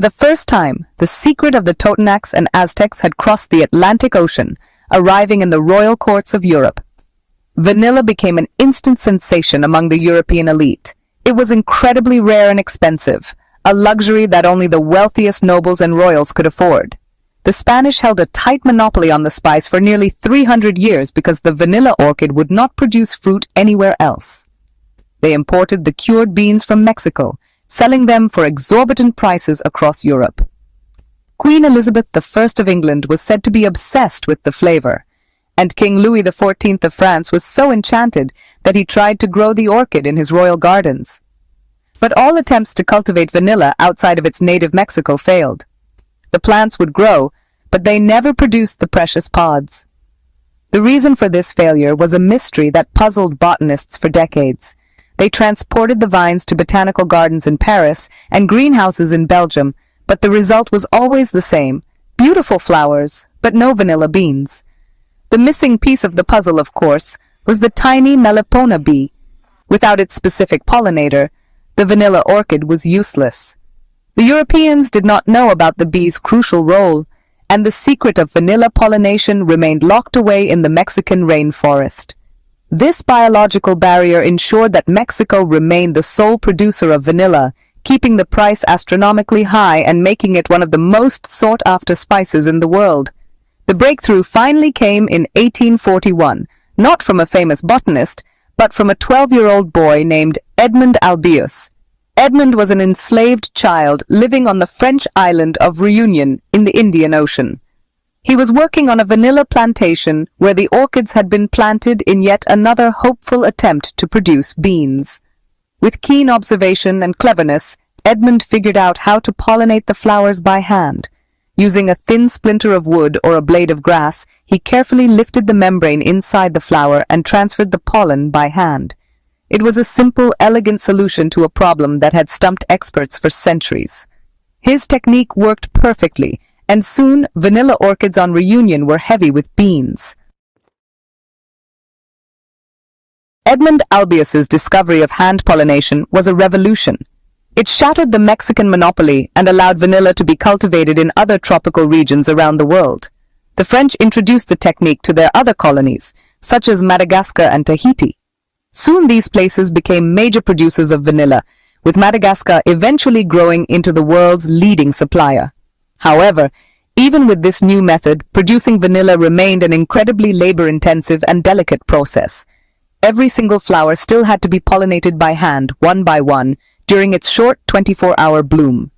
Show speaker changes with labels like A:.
A: For the first time, the secret of the Totonacs and Aztecs had crossed the Atlantic Ocean, arriving in the royal courts of Europe. Vanilla became an instant sensation among the European elite. It was incredibly rare and expensive, a luxury that only the wealthiest nobles and royals could afford. The Spanish held a tight monopoly on the spice for nearly 300 years because the vanilla orchid would not produce fruit anywhere else. They imported the cured beans from Mexico, selling them for exorbitant prices across Europe. Queen Elizabeth I of England was said to be obsessed with the flavor, and King Louis XIV of France was so enchanted that he tried to grow the orchid in his royal gardens. But all attempts to cultivate vanilla outside of its native Mexico failed. The plants would grow, but they never produced the precious pods. The reason for this failure was a mystery that puzzled botanists for decades. They transported the vines to botanical gardens in Paris and greenhouses in Belgium, but the result was always the same: beautiful flowers, but no vanilla beans. The missing piece of the puzzle, of course, was the tiny Melipona bee. Without its specific pollinator, the vanilla orchid was useless. The Europeans did not know about the bee's crucial role, and the secret of vanilla pollination remained locked away in the Mexican rainforest. This biological barrier ensured that Mexico remained the sole producer of vanilla, keeping the price astronomically high and making it one of the most sought-after spices in the world. The breakthrough finally came in 1841, not from a famous botanist, but from a 12-year-old boy named Edmond Albius. Edmond was an enslaved child living on the French island of Réunion in the Indian Ocean. He was working on a vanilla plantation where the orchids had been planted in yet another hopeful attempt to produce beans. With keen observation and cleverness, Edmond figured out how to pollinate the flowers by hand. Using a thin splinter of wood or a blade of grass, he carefully lifted the membrane inside the flower and transferred the pollen by hand. It was a simple, elegant solution to a problem that had stumped experts for centuries. His technique worked perfectly, and soon vanilla orchids on Réunion were heavy with beans. Edmond Albius's discovery of hand pollination was a revolution. It shattered the Mexican monopoly and allowed vanilla to be cultivated in other tropical regions around the world. The French introduced the technique to their other colonies, such as Madagascar and Tahiti. Soon these places became major producers of vanilla, with Madagascar eventually growing into the world's leading supplier. However, even with this new method, producing vanilla remained an incredibly labor-intensive and delicate process. Every single flower still had to be pollinated by hand, one by one, during its short 24-hour bloom.